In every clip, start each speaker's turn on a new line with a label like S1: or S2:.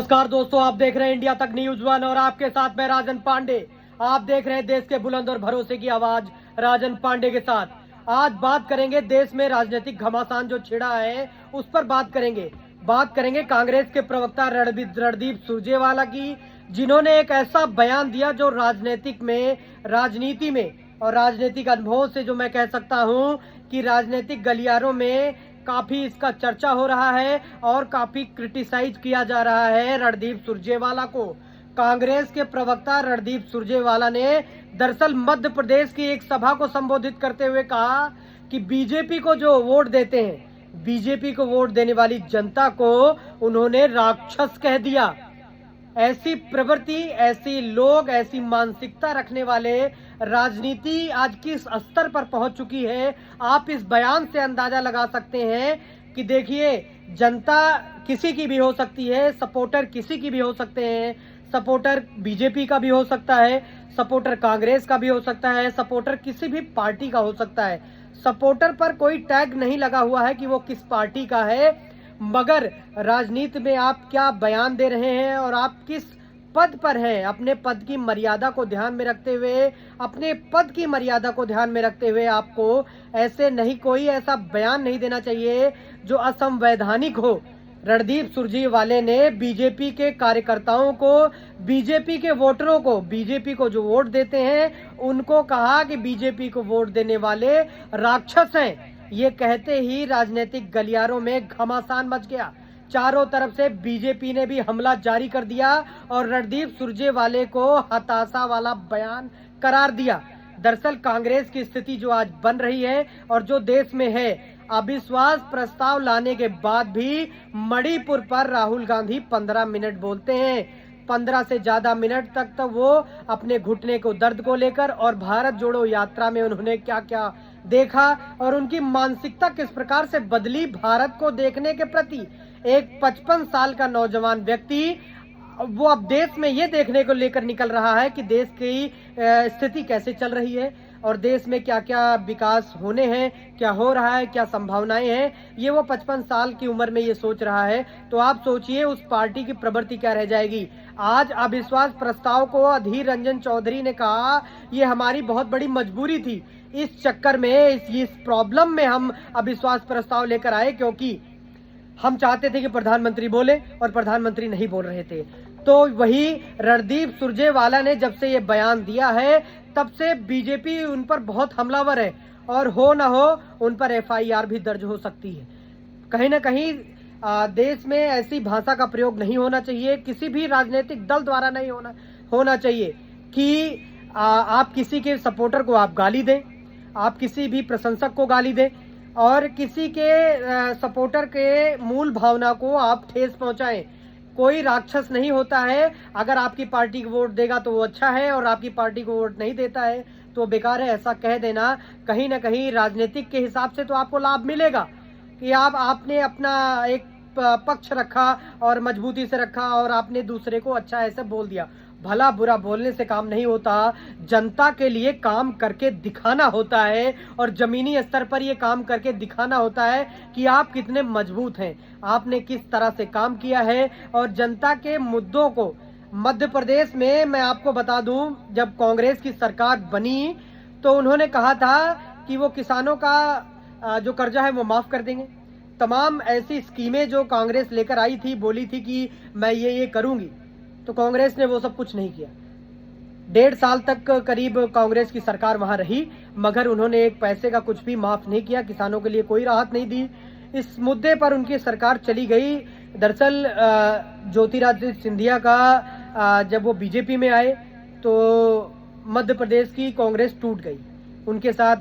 S1: नमस्कार दोस्तों, आप देख रहे हैं इंडिया तक न्यूज वन और आपके साथ मैं राजन पांडे। आप देख रहे हैं देश के बुलंद और भरोसे की आवाज राजन पांडे के साथ। आज बात करेंगे देश में राजनीतिक घमासान जो छिड़ा है उस पर बात करेंगे कांग्रेस के प्रवक्ता रणदीप सुरजेवाला की, जिन्होंने एक ऐसा बयान दिया जो राजनीति में और राजनीतिक अनुभव से जो मैं कह सकता हूं कि राजनीतिक गलियारों में काफी इसका चर्चा हो रहा है और काफी क्रिटिसाइज किया जा रहा है रणदीप सुरजेवाला को। कांग्रेस के प्रवक्ता रणदीप सुरजेवाला ने दरअसल मध्य प्रदेश की एक सभा को संबोधित करते हुए कहा कि बीजेपी को जो वोट देते हैं, बीजेपी को वोट देने वाली जनता को उन्होंने राक्षस कह दिया। ऐसी प्रवृत्ति, ऐसी लोग, ऐसी मानसिकता रखने वाले राजनीति आज किस स्तर पर पहुंच चुकी है, आप इस बयान से अंदाजा लगा सकते हैं कि देखिए, जनता किसी की भी हो सकती है, सपोर्टर किसी की भी हो सकते हैं, सपोर्टर बीजेपी का भी हो सकता है, सपोर्टर कांग्रेस का भी हो सकता है, सपोर्टर किसी भी पार्टी का हो सकता है। सपोर्टर पर कोई टैग नहीं लगा हुआ है कि वो किस पार्टी का है, मगर राजनीति में आप क्या बयान दे रहे हैं और आप किस पद पर हैं, अपने पद की मर्यादा को ध्यान में रखते हुए आपको कोई ऐसा बयान नहीं देना चाहिए जो असंवैधानिक हो। रणदीप सुरजेवाला ने बीजेपी के कार्यकर्ताओं को, बीजेपी के वोटरों को, बीजेपी को जो वोट देते हैं उनको कहा कि बीजेपी को वोट देने वाले राक्षस हैं। ये कहते ही राजनीतिक गलियारों में घमासान मच गया। चारों तरफ से बीजेपी ने भी हमला जारी कर दिया और रणदीप सुरजेवाला को हताशा वाला बयान करार दिया। दरअसल कांग्रेस की स्थिति जो आज बन रही है और जो देश में है, अविश्वास प्रस्ताव लाने के बाद भी मणिपुर पर राहुल गांधी 15 मिनट बोलते हैं। 15 से ज्यादा मिनट तक तो वो अपने घुटने को दर्द को लेकर और भारत जोड़ो यात्रा में उन्होंने क्या क्या देखा और उनकी मानसिकता किस प्रकार से बदली भारत को देखने के प्रति। एक 55 साल का नौजवान व्यक्ति वो अब देश में ये देखने को लेकर निकल रहा है कि देश की स्थिति कैसे चल रही है और देश में क्या क्या विकास होने हैं, क्या हो रहा है, क्या संभावनाएं हैं, ये वो 55 साल की उम्र में ये सोच रहा है। तो आप सोचिए उस पार्टी की प्रवृत्ति क्या रह जाएगी। आज अविश्वास प्रस्ताव को अधीर रंजन चौधरी ने कहा ये हमारी बहुत बड़ी मजबूरी थी, इस चक्कर में इस प्रॉब्लम में हम अविश्वास प्रस्ताव लेकर आए, क्योंकि हम चाहते थे कि प्रधानमंत्री बोले और प्रधानमंत्री नहीं बोल रहे थे। तो वही रणदीप सुरजेवाला ने जब से ये बयान दिया है तब से बीजेपी उन पर बहुत हमलावर है और हो ना हो उन पर एफआईआर भी दर्ज हो सकती है। कहीं ना कहीं देश में ऐसी भाषा का प्रयोग नहीं होना चाहिए, किसी भी राजनीतिक दल द्वारा नहीं होना चाहिए कि आप किसी के सपोर्टर को आप गाली दें, आप किसी भी प्रशंसक को गाली दें और किसी के सपोर्टर के मूल भावना को आप ठेस पहुंचाएं। कोई राक्षस नहीं होता है। अगर आपकी पार्टी को वोट देगा तो वो अच्छा है और आपकी पार्टी को वोट नहीं देता है तो बेकार है, ऐसा कह देना कहीं ना कहीं राजनीतिक के हिसाब से तो आपको लाभ मिलेगा कि आपने अपना एक पक्ष रखा और मजबूती से रखा और आपने दूसरे को अच्छा ऐसे बोल दिया। भला बुरा बोलने से काम नहीं होता, जनता के लिए काम करके दिखाना होता है और जमीनी स्तर पर ये काम करके दिखाना होता है कि आप कितने मजबूत हैं, आपने किस तरह से काम किया है। और जनता के मुद्दों को मध्य प्रदेश में मैं आपको बता दूं, जब कांग्रेस की सरकार बनी तो उन्होंने कहा था कि वो किसानों का जो कर्जा है वो माफ कर देंगे। तमाम ऐसी स्कीमें जो कांग्रेस लेकर आई थी, बोली थी कि मैं ये करूंगी, तो कांग्रेस ने वो सब कुछ नहीं किया। 1.5 साल तक करीब कांग्रेस की सरकार वहां रही, मगर उन्होंने एक पैसे का कुछ भी माफ नहीं किया, किसानों के लिए कोई राहत नहीं दी। इस मुद्दे पर उनकी सरकार चली गई। दरअसल ज्योतिरादित्य सिंधिया का जब वो बीजेपी में आए तो मध्य प्रदेश की कांग्रेस टूट गई, उनके साथ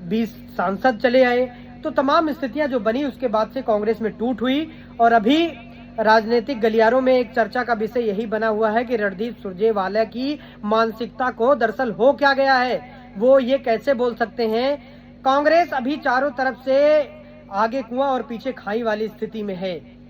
S1: 20 सांसद चले आए। तो तमाम स्थितियां जो बनी उसके बाद से कांग्रेस में टूट हुई और अभी राजनीतिक गलियारों में एक चर्चा का विषय यही बना हुआ है कि रणदीप सुरजेवाला की मानसिकता को दरअसल हो क्या गया है, वो ये कैसे बोल सकते हैं। कांग्रेस अभी चारों तरफ से आगे कुआं और पीछे खाई वाली स्थिति में है।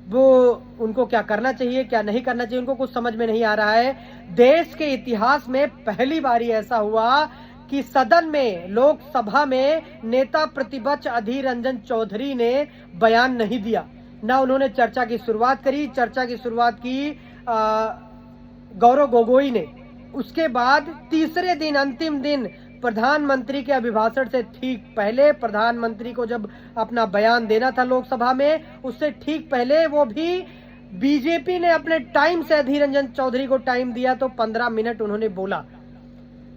S1: वो उनको क्या करना चाहिए, क्या नहीं करना चाहिए, उनको कुछ समझ में नहीं आ रहा है। देश के इतिहास में पहली बार ऐसा हुआ कि सदन में, लोकसभा में नेता प्रतिपक्ष अधीर रंजन चौधरी ने बयान नहीं दिया। ना उन्होंने चर्चा की शुरुआत करी। चर्चा की शुरुआत की गौरव गोगोई ने। उसके बाद तीसरे दिन, अंतिम दिन, प्रधानमंत्री के अभिभाषण से ठीक पहले, प्रधानमंत्री को जब अपना बयान देना था लोकसभा में, उससे ठीक पहले वो भी बीजेपी ने अपने टाइम से अधीर रंजन चौधरी को टाइम दिया तो 15 मिनट उन्होंने बोला।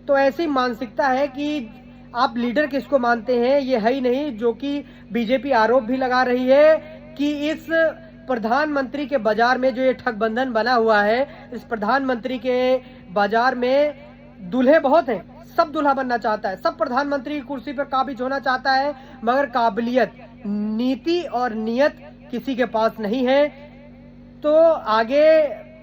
S1: तो ऐसी मानसिकता है कि आप लीडर किसको मानते हैं ये है ही नहीं, जो कि बीजेपी आरोप भी लगा रही है कि इस प्रधानमंत्री के बाजार में जो ये ठगबंधन बना हुआ है, इस प्रधानमंत्री के बाजार में दूल्हे बहुत हैं, सब दूल्हा बनना चाहता है, सब प्रधानमंत्री की कुर्सी पर काबिज होना चाहता है, मगर काबिलियत, नीति और नियत किसी के पास नहीं है। तो आगे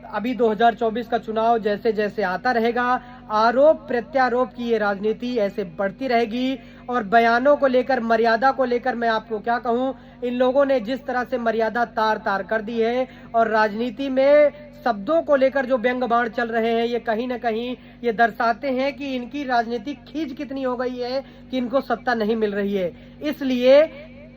S1: अभी 2024 का चुनाव जैसे जैसे आता रहेगा, आरोप प्रत्यारोप की ये राजनीति ऐसे बढ़ती रहेगी। और बयानों को लेकर, मर्यादा को लेकर मैं आपको क्या कहूं, इन लोगों ने जिस तरह से मर्यादा तार तार कर दी है, और राजनीति में शब्दों को लेकर जो व्यंग बाण चल रहे हैं, ये कहीं ना कहीं ये दर्शाते हैं कि इनकी राजनीतिक खींच कितनी हो गई है कि इनको सत्ता नहीं मिल रही है। इसलिए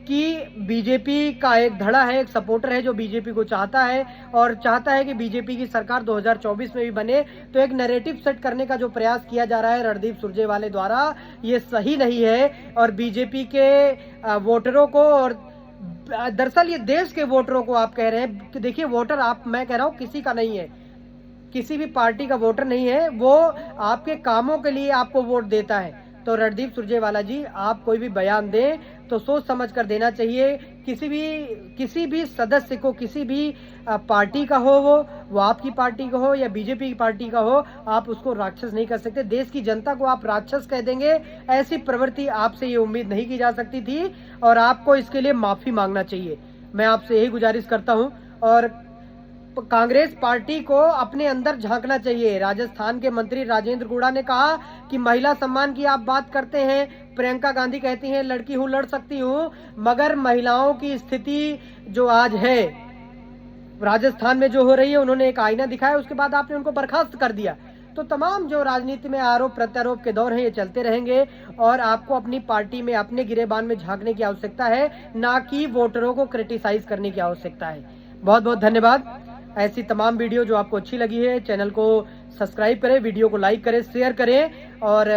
S1: कि बीजेपी का एक धड़ा है, एक सपोर्टर है जो बीजेपी को चाहता है और चाहता है कि बीजेपी की सरकार 2024 में भी बने। तो एक नैरेटिव सेट करने का जो प्रयास किया जा रहा है रणदीप सुरजेवाला द्वारा, ये सही नहीं है। और बीजेपी के वोटरों को, और दरअसल ये देश के वोटरों को आप कह रहे हैं कि देखिए, वोटर आप, मैं कह रहा हूँ, किसी का नहीं है, किसी भी पार्टी का वोटर नहीं है, वो आपके कामों के लिए आपको वोट देता है। तो रणदीप सुरजेवाला जी, आप कोई भी बयान दें तो सोच समझ कर देना चाहिए। किसी भी सदस्य को, किसी भी पार्टी का हो, वो आपकी पार्टी का हो या बीजेपी की पार्टी का हो, आप उसको राक्षस नहीं कर सकते। देश की जनता को आप राक्षस कह देंगे, ऐसी प्रवृत्ति आपसे ये उम्मीद नहीं की जा सकती थी, और आपको इसके लिए माफी मांगना चाहिए। मैं आपसे यही गुजारिश करता हूं। और कांग्रेस पार्टी को अपने अंदर झांकना चाहिए। राजस्थान के मंत्री राजेंद्र गुड़ा ने कहा कि महिला सम्मान की आप बात करते हैं, प्रियंका गांधी कहती हैं लड़की हूं, लड़ सकती हूं, मगर महिलाओं की स्थिति जो आज है राजस्थान में जो हो रही है, उन्होंने एक आईना दिखाया, उसके बाद आपने उनको बर्खास्त कर दिया। तो तमाम जो राजनीति में आरोप प्रत्यारोप के दौर हैं, ये चलते रहेंगे, और आपको अपनी पार्टी में, अपने गिरेबान में झांकने की आवश्यकता है, ना कि वोटरों को क्रिटिसाइज करने की आवश्यकता है। बहुत बहुत धन्यवाद। ऐसी तमाम वीडियो जो आपको अच्छी लगी है, चैनल को सब्सक्राइब करें, वीडियो को लाइक करें, शेयर करें, और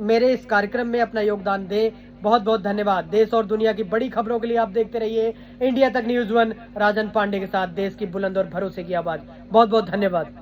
S1: मेरे इस कार्यक्रम में अपना योगदान दें। बहुत बहुत धन्यवाद। देश और दुनिया की बड़ी खबरों के लिए आप देखते रहिए इंडिया तक न्यूज़ 1, राजन पांडे के साथ, देश की बुलंद और भरोसे की आवाज। बहुत बहुत धन्यवाद।